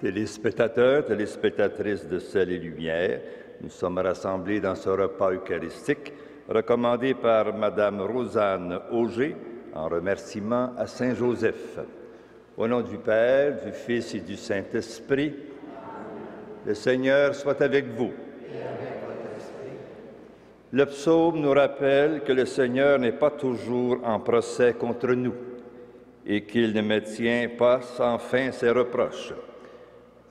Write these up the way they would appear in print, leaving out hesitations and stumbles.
Téléspectateurs, téléspectatrices de Sel et Lumière, nous sommes rassemblés dans ce repas eucharistique recommandé par Madame Rosanne Auger en remerciement à Saint Joseph. Au nom du Père, du Fils et du Saint-Esprit, le Seigneur soit avec vous. Le psaume nous rappelle que le Seigneur n'est pas toujours en procès contre nous et qu'il ne maintient pas sans fin ses reproches.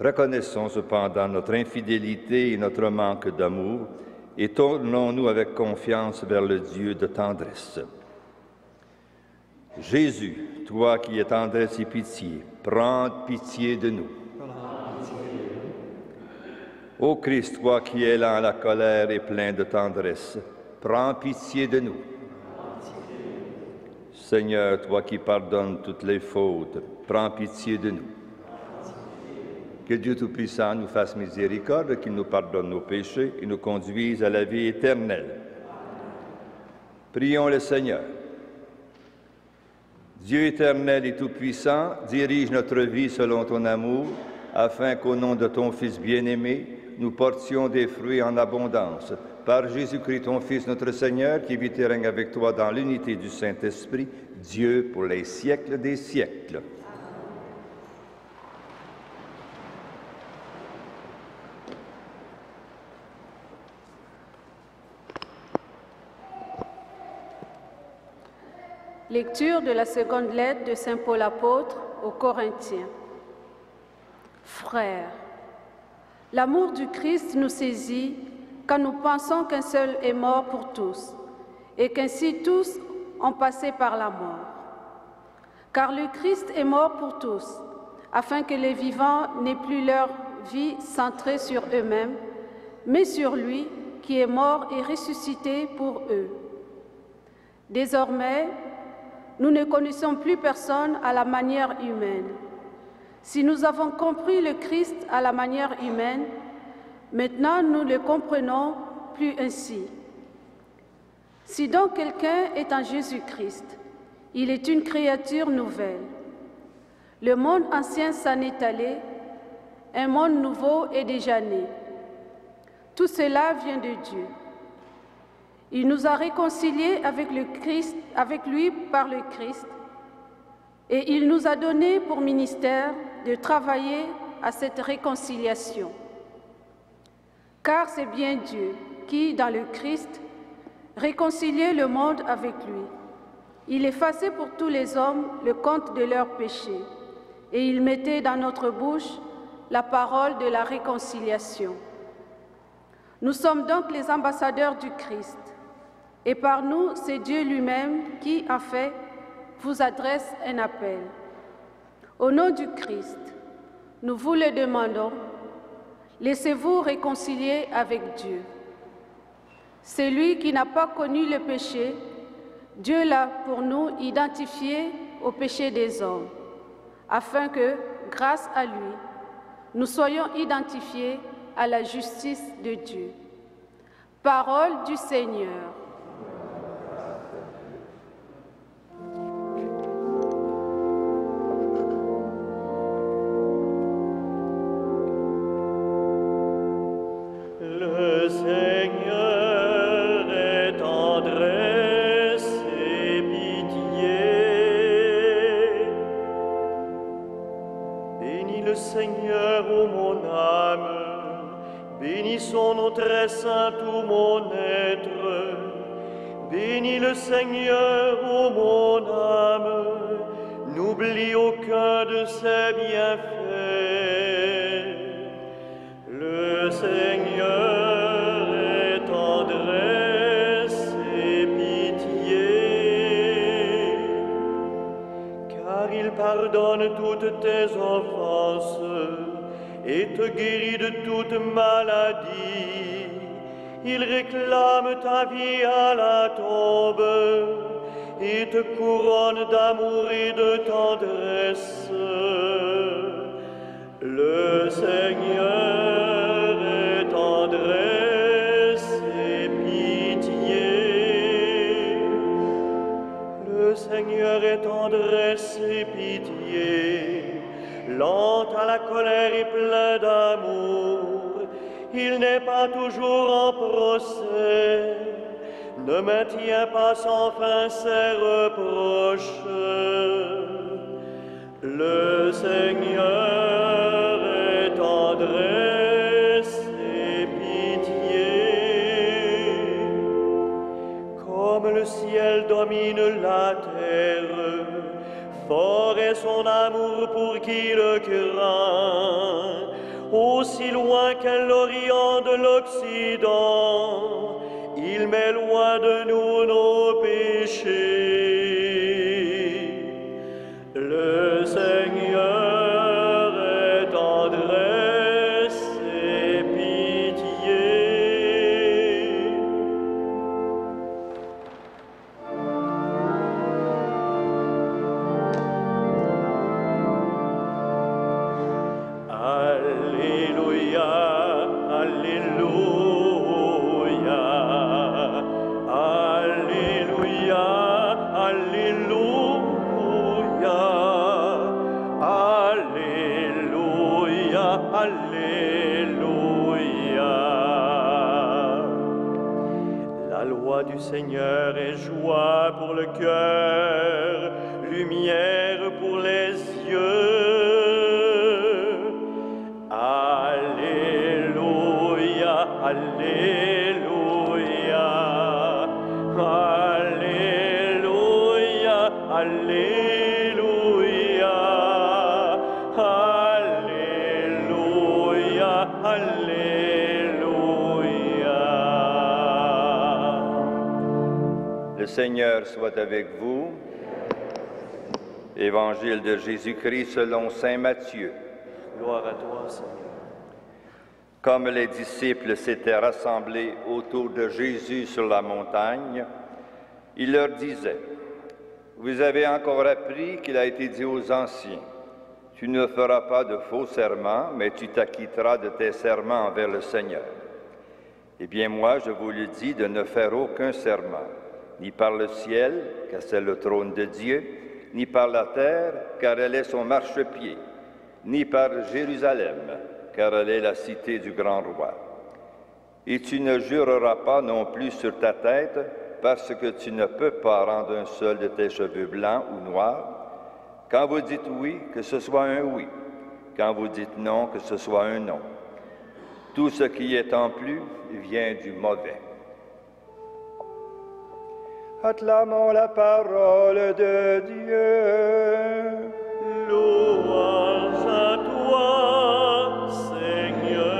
Reconnaissons cependant notre infidélité et notre manque d'amour et tournons-nous avec confiance vers le Dieu de tendresse. Jésus, toi qui es tendresse et pitié, prends pitié de nous. Ô Christ, toi qui es lent à la colère et plein de tendresse, prends pitié de nous. Seigneur, toi qui pardonnes toutes les fautes, prends pitié de nous. Que Dieu Tout-Puissant nous fasse miséricorde, qu'il nous pardonne nos péchés et nous conduise à la vie éternelle. Prions le Seigneur. Dieu éternel et Tout-Puissant, dirige notre vie selon ton amour, afin qu'au nom de ton Fils bien-aimé, nous portions des fruits en abondance. Par Jésus-Christ, ton Fils, notre Seigneur, qui vit et règne avec toi dans l'unité du Saint-Esprit, Dieu pour les siècles des siècles. Lecture de la seconde lettre de Saint Paul apôtre aux Corinthiens. Frères, l'amour du Christ nous saisit quand nous pensons qu'un seul est mort pour tous et qu'ainsi tous ont passé par la mort. Car le Christ est mort pour tous, afin que les vivants n'aient plus leur vie centrée sur eux-mêmes, mais sur lui qui est mort et ressuscité pour eux. Désormais, nous ne connaissons plus personne à la manière humaine. Si nous avons compris le Christ à la manière humaine, maintenant nous ne le comprenons plus ainsi. Si donc quelqu'un est en Jésus-Christ, il est une créature nouvelle. Le monde ancien s'en est allé, un monde nouveau est déjà né. Tout cela vient de Dieu. Il nous a réconciliés avec lui par le Christ, et il nous a donné pour ministère de travailler à cette réconciliation. Car c'est bien Dieu qui, dans le Christ, réconciliait le monde avec lui. Il effaçait pour tous les hommes le compte de leurs péchés, et il mettait dans notre bouche la parole de la réconciliation. Nous sommes donc les ambassadeurs du Christ. Et par nous, c'est Dieu lui-même qui, en fait, vous adresse un appel. Au nom du Christ, nous vous le demandons, laissez-vous réconcilier avec Dieu. Celui qui n'a pas connu le péché, Dieu l'a pour nous identifié au péché des hommes, afin que, grâce à lui, nous soyons identifiés à la justice de Dieu. Parole du Seigneur. Très saint tout mon être, bénis le Seigneur, ô mon âme, n'oublie aucun de ses bienfaits. Le Seigneur est tendresse et pitié, car il pardonne toutes tes offenses et te guérit de toute maladie. Il réclame ta vie à la tombe et te couronne d'amour et de tendresse. Le Seigneur est tendresse et pitié. Le Seigneur est tendresse et pitié. Lent à la colère et plein il n'est pas toujours en procès, ne maintient pas sans fin ses reproches. Le Seigneur est tendresse et pitié, comme le ciel domine la terre, fort est son amour pour qui le craint, aussi loin qu'est l'Orient de l'Occident, il met loin de nous nos péchés. Le Seigneur est tendresse et pitié. Alléluia, Alléluia, Alléluia, Alléluia, Alléluia, Alléluia. La loi du Seigneur est joie pour le cœur, lumière pour les yeux. Alléluia, Alléluia, Alléluia, Alléluia, Alléluia, Alléluia. Le Seigneur soit avec vous. Évangile de Jésus-Christ selon saint Matthieu. Gloire à toi, Seigneur. Comme les disciples s'étaient rassemblés autour de Jésus sur la montagne, il leur disait, « Vous avez encore appris qu'il a été dit aux anciens, « Tu ne feras pas de faux serments, mais tu t'acquitteras de tes serments envers le Seigneur. » Eh bien, moi, je vous le dis de ne faire aucun serment, ni par le ciel, car c'est le trône de Dieu, ni par la terre, car elle est son marchepied, ni par Jérusalem, car elle est la cité du grand roi. Et tu ne jureras pas non plus sur ta tête, parce que tu ne peux pas rendre un seul de tes cheveux blancs ou noirs. Quand vous dites oui, que ce soit un oui. Quand vous dites non, que ce soit un non. Tout ce qui est en plus vient du mauvais. Acclamons la parole de Dieu. Louange à toi, Seigneur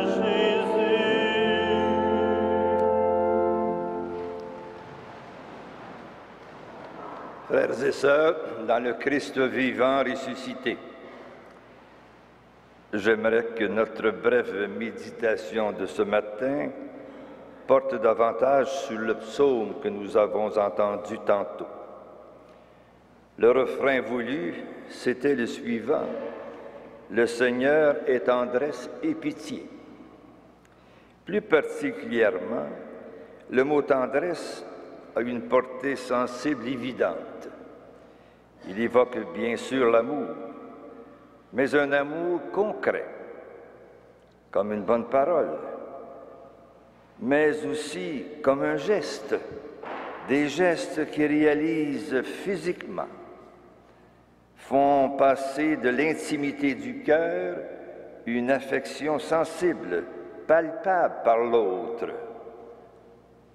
Jésus. Frères et sœurs, dans le Christ vivant ressuscité, j'aimerais que notre brève méditation de ce matin porte davantage sur le psaume que nous avons entendu tantôt. Le refrain voulu, c'était le suivant. Le Seigneur est tendresse et pitié. Plus particulièrement, le mot tendresse a une portée sensible évidente. Il évoque bien sûr l'amour, mais un amour concret, comme une bonne parole, mais aussi comme un geste, des gestes qui réalisent physiquement, font passer de l'intimité du cœur une affection sensible, palpable par l'autre.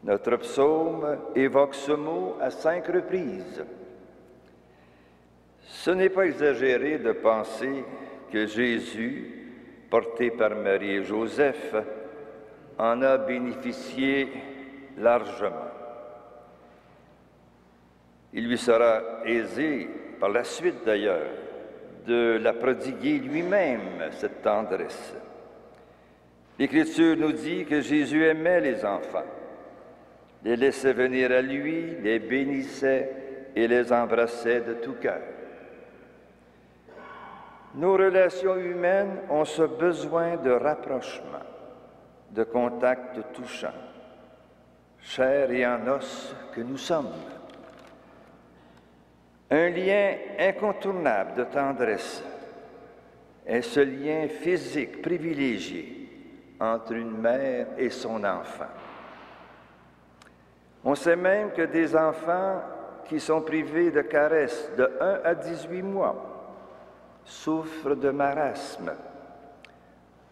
Notre psaume évoque ce mot à 5 reprises. Ce n'est pas exagéré de penser que Jésus, porté par Marie et Joseph, en a bénéficié largement. Il lui sera aisé, par la suite d'ailleurs, de la prodiguer lui-même, cette tendresse. L'Écriture nous dit que Jésus aimait les enfants, les laissait venir à lui, les bénissait et les embrassait de tout cœur. Nos relations humaines ont ce besoin de rapprochement, de contact touchant, chair et en os que nous sommes. Un lien incontournable de tendresse est ce lien physique privilégié entre une mère et son enfant. On sait même que des enfants qui sont privés de caresses de 1 à 18 mois souffrent de marasme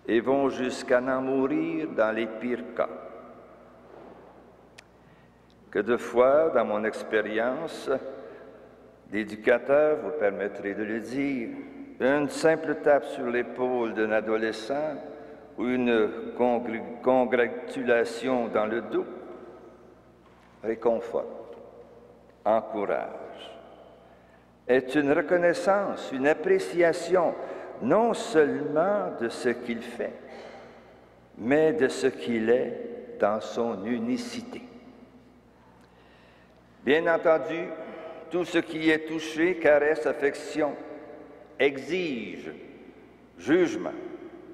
et vont jusqu'à en mourir dans les pires cas. Que de fois, dans mon expérience d'éducateur, vous permettrez de le dire, une simple tape sur l'épaule d'un adolescent ou une congratulation dans le dos réconforte, encourage, est une reconnaissance, une appréciation, non seulement de ce qu'il fait, mais de ce qu'il est dans son unicité. Bien entendu, tout ce qui est touché, caresse, affection, exige jugement,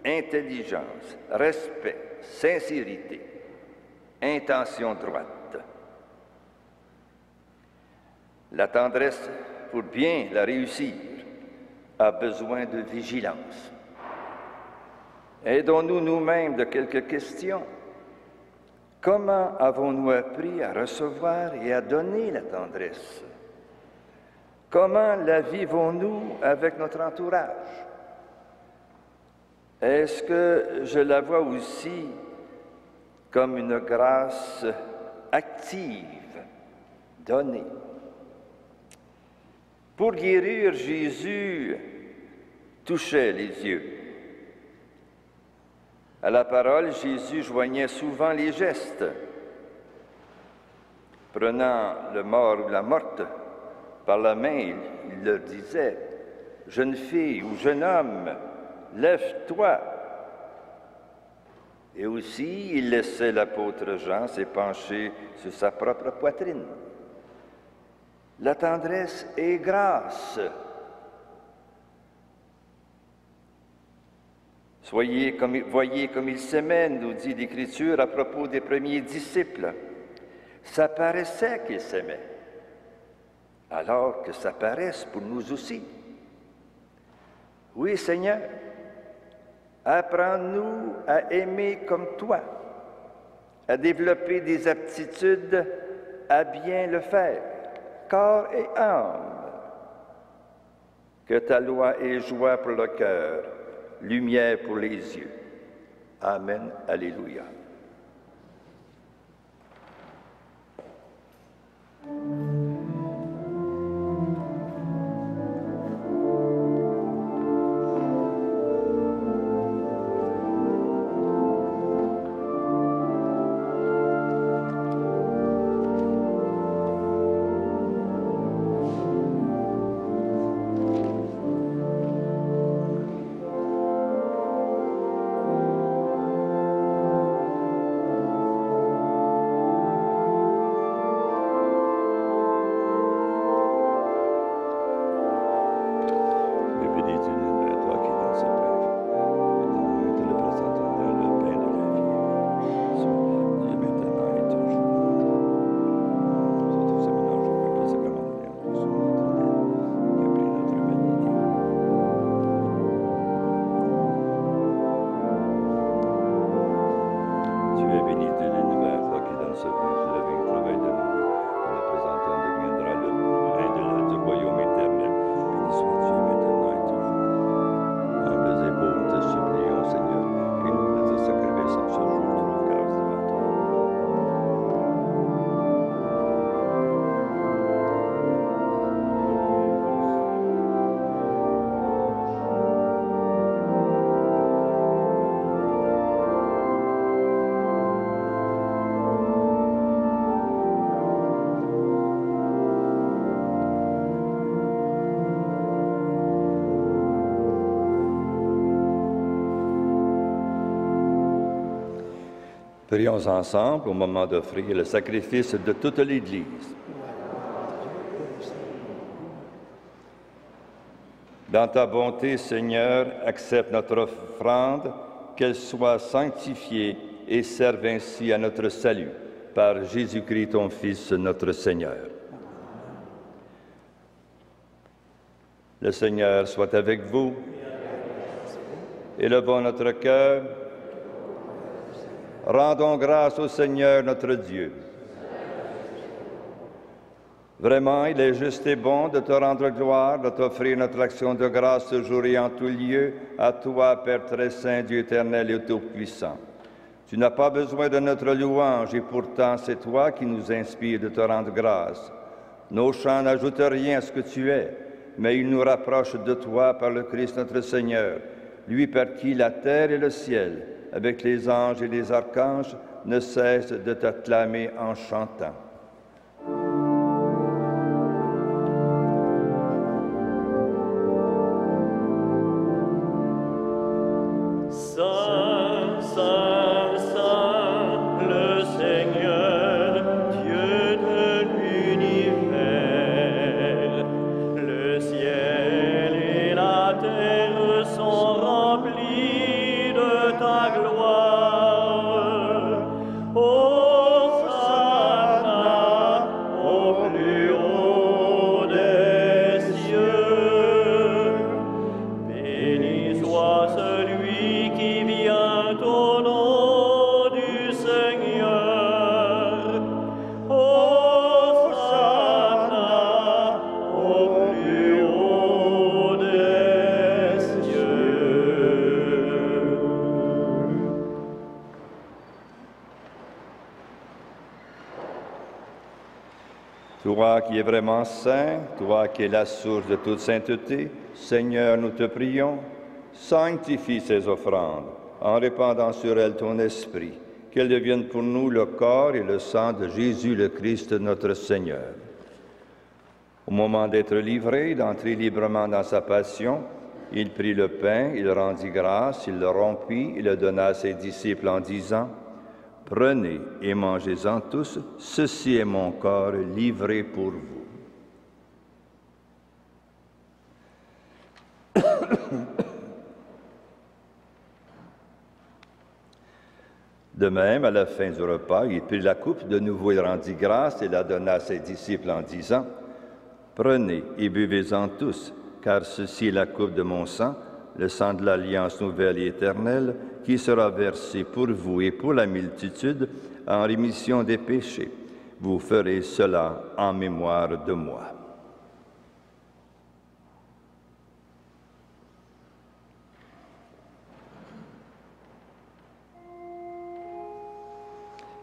intelligence, respect, sincérité, intention droite. La tendresse, pour bien la réussir, a besoin de vigilance. Aidons-nous nous-mêmes de quelques questions. Comment avons-nous appris à recevoir et à donner la tendresse? Comment la vivons-nous avec notre entourage? Est-ce que je la vois aussi comme une grâce active, donnée? Pour guérir, Jésus touchait les yeux. À la parole, Jésus joignait souvent les gestes. Prenant le mort ou la morte par la main, il leur disait, « Jeune fille ou jeune homme, lève-toi ». Et aussi, il laissait l'apôtre Jean s'épancher sur sa propre poitrine. La tendresse est grâce. Voyez comme il s'aimait, nous dit l'Écriture à propos des premiers disciples. Ça paraissait qu'ils s'aimaient, alors que ça paraisse pour nous aussi. Oui, Seigneur, apprends-nous à aimer comme toi, à développer des aptitudes à bien le faire, corps et âme. Que ta loi ait joie pour le cœur, lumière pour les yeux. Amen. Alléluia. Prions ensemble au moment d'offrir le sacrifice de toute l'Église. Dans ta bonté, Seigneur, accepte notre offrande, qu'elle soit sanctifiée et serve ainsi à notre salut, par Jésus-Christ, ton Fils, notre Seigneur. Le Seigneur soit avec vous. Élevons notre cœur. Rendons grâce au Seigneur notre Dieu. Vraiment, il est juste et bon de te rendre gloire, de t'offrir notre action de grâce ce jour et en tout lieu, à toi, Père très saint, Dieu éternel et tout-puissant. Tu n'as pas besoin de notre louange et pourtant c'est toi qui nous inspires de te rendre grâce. Nos chants n'ajoutent rien à ce que tu es, mais ils nous rapprochent de toi par le Christ notre Seigneur, lui par qui la terre et le ciel, avec les anges et les archanges, ne cessent de t'acclamer en chantant. Saint, Saint, Saint, le Seigneur, Dieu de l'univers. Le ciel et la terre sont remplis de ta gloire. Hosanna au plus haut des cieux. Béni soit celui qui vient au nom du Seigneur. Hosanna au plus haut des cieux. Toi qui es vraiment saint, toi qui es la source de toute sainteté, Seigneur, nous te prions, sanctifie ces offrandes en répandant sur elles ton esprit, qu'elles deviennent pour nous le corps et le sang de Jésus le Christ, notre Seigneur. Au moment d'être livré, d'entrer librement dans sa passion, il prit le pain, il rendit grâce, il le rompit, il le donna à ses disciples en disant, « Prenez et mangez-en tous, ceci est mon corps livré pour vous. » De même, à la fin du repas, il prit la coupe, de nouveau il rendit grâce et la donna à ses disciples en disant, « Prenez et buvez-en tous, car ceci est la coupe de mon sang, le sang de l'alliance nouvelle et éternelle, qui sera versé pour vous et pour la multitude en rémission des péchés. Vous ferez cela en mémoire de moi. »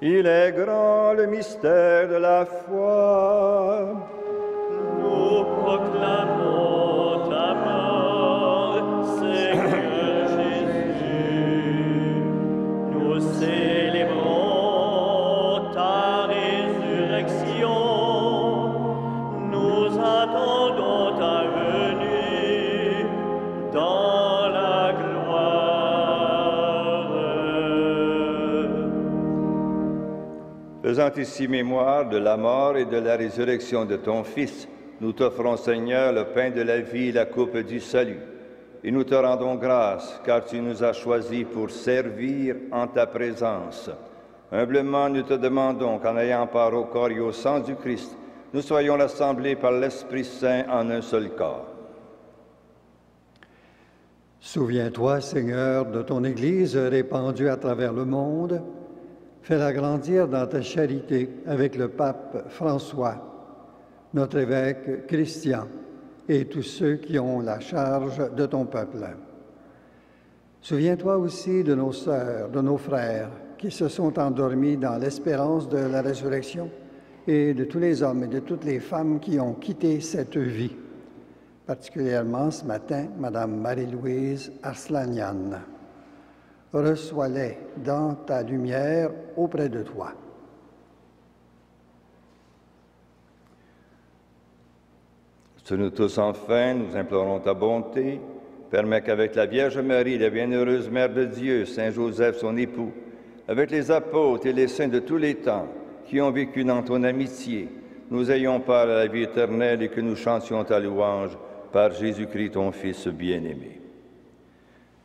Il est grand le mystère de la foi. Nous proclamons ta mort, Seigneur Jésus. Nous célébrons ta résurrection. Nous attendons ta venue dans la gloire. Faisant ici mémoire de la mort et de la résurrection de ton Fils, nous t'offrons, Seigneur, le pain de la vie et la coupe du salut. Et nous te rendons grâce, car tu nous as choisis pour servir en ta présence. Humblement, nous te demandons qu'en ayant part au corps et au sang du Christ, nous soyons rassemblés par l'Esprit Saint en un seul corps. Souviens-toi, Seigneur, de ton Église répandue à travers le monde. Fais-la grandir dans ta charité avec le pape François, notre évêque Christian et tous ceux qui ont la charge de ton peuple. Souviens-toi aussi de nos sœurs, de nos frères qui se sont endormis dans l'espérance de la résurrection et de tous les hommes et de toutes les femmes qui ont quitté cette vie, particulièrement ce matin, Madame Marie-Louise Arslanian. Reçois-les dans ta lumière auprès de toi. Sur nous tous enfin, nous implorons ta bonté. Permets qu'avec la Vierge Marie, la bienheureuse Mère de Dieu, Saint Joseph, son époux, avec les apôtres et les saints de tous les temps qui ont vécu dans ton amitié, nous ayons part à la vie éternelle et que nous chantions ta louange par Jésus-Christ, ton Fils bien-aimé.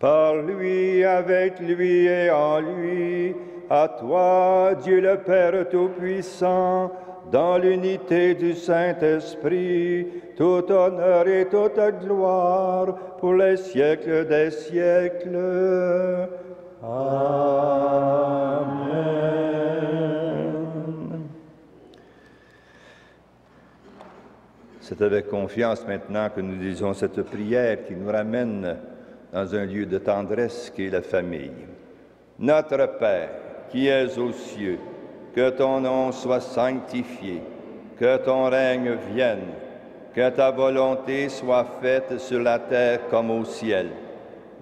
Par lui, avec lui et en lui, à toi, Dieu le Père Tout-Puissant, dans l'unité du Saint-Esprit, tout honneur et toute gloire pour les siècles des siècles. Amen. C'est avec confiance maintenant que nous disons cette prière qui nous ramène dans un lieu de tendresse qui est la famille. Notre Père, qui es aux cieux, que ton nom soit sanctifié, que ton règne vienne, que ta volonté soit faite sur la terre comme au ciel.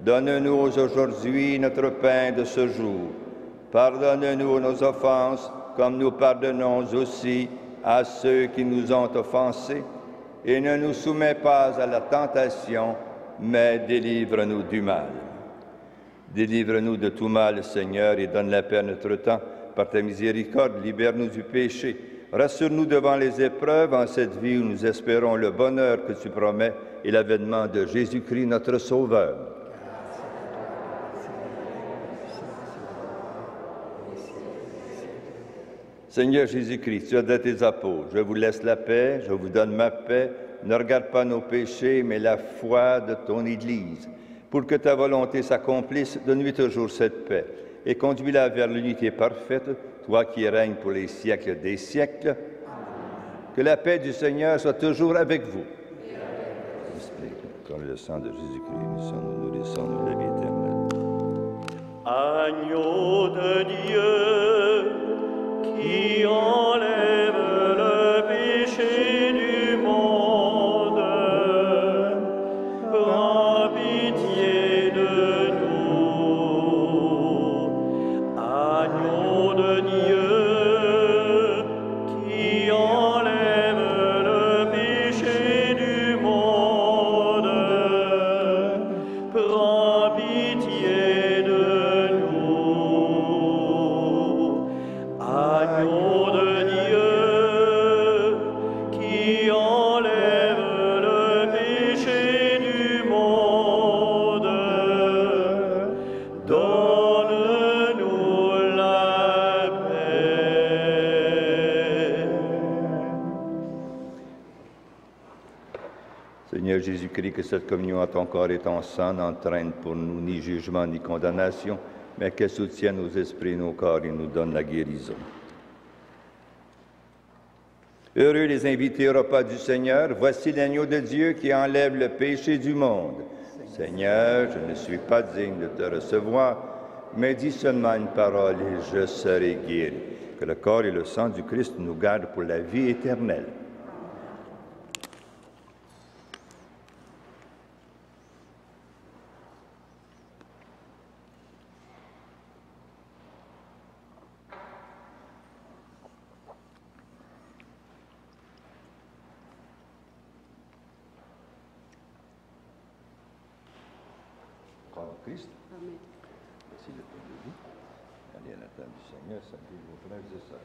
Donne-nous aujourd'hui notre pain de ce jour. Pardonne-nous nos offenses, comme nous pardonnons aussi à ceux qui nous ont offensés. Et ne nous soumets pas à la tentation, mais délivre-nous du mal. Délivre-nous de tout mal, Seigneur, et donne la paix à notre temps. Par ta miséricorde, libère-nous du péché. Rassure-nous devant les épreuves en cette vie où nous espérons le bonheur que tu promets et l'avènement de Jésus-Christ, notre Sauveur. Seigneur Jésus-Christ, tu as dit à tes apôtres, je vous laisse la paix, je vous donne ma paix. Ne regarde pas nos péchés, mais la foi de ton Église. Pour que ta volonté s'accomplisse, donne-lui toujours cette paix et conduis-la vers l'unité parfaite, toi qui règnes pour les siècles des siècles. Que la paix du Seigneur soit toujours avec vous. Par le sang de Jésus-Christ, nous sommes nourrissants de la vie éternelle. Agneau de Dieu, qui enlève le péché du monde, prends pitié de nous. Agneau de Dieu, qui enlève le péché du monde, prends pitié de nous. Agneau de Dieu, qui enlève le péché du monde, donne-nous la paix. Seigneur Jésus-Christ, que cette communion à ton corps et ton sang n'entraîne pour nous ni jugement ni condamnation, mais qu'elle soutienne nos esprits et nos corps et nous donne la guérison. Heureux les invités au repas du Seigneur, voici l'agneau de Dieu qui enlève le péché du monde. Seigneur, je ne suis pas digne de te recevoir, mais dis seulement une parole et je serai guéri. Que le corps et le sang du Christ nous gardent pour la vie éternelle. Christ. Amen. Voici le pain de vie. Allez à la table du Seigneur, saluez vos frères et sœurs.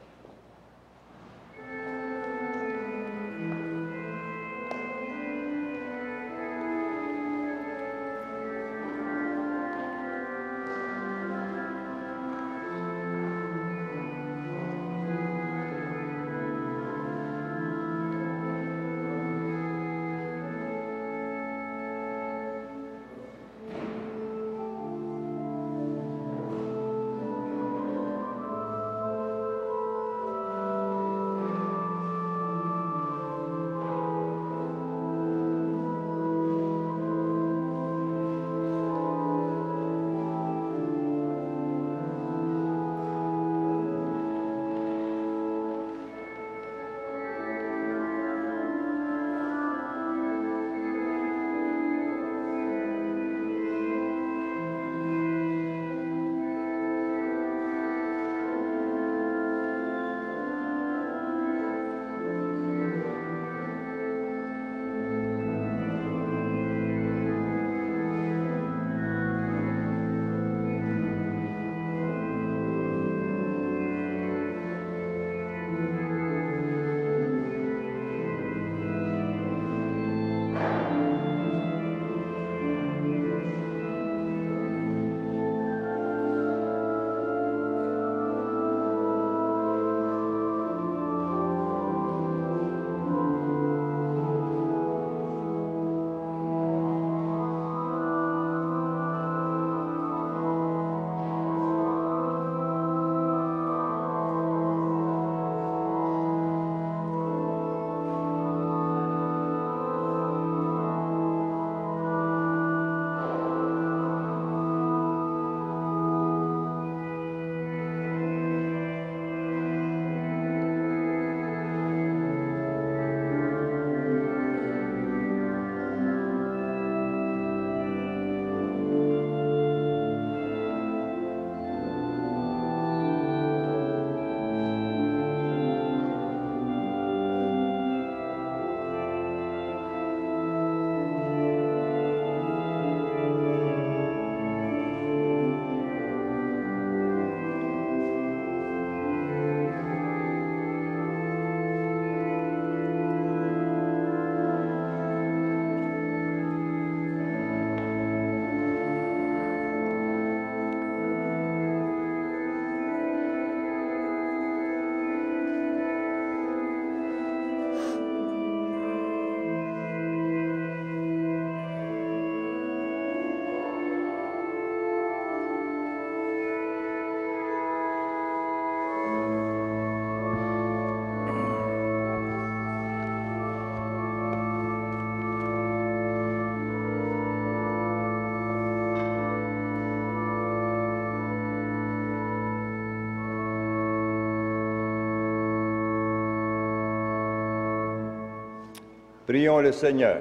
Prions le Seigneur.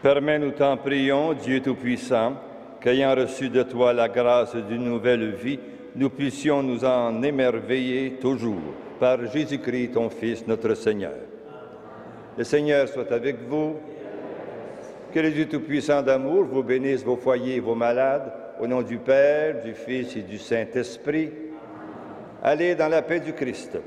Permets-nous, t'en prions, Dieu Tout-Puissant, qu'ayant reçu de toi la grâce d'une nouvelle vie, nous puissions nous en émerveiller toujours par Jésus-Christ, ton Fils, notre Seigneur. Le Seigneur soit avec vous. Que le Dieu Tout-Puissant d'amour vous bénisse vos foyers et vos malades, au nom du Père, du Fils et du Saint-Esprit. Allez dans la paix du Christ.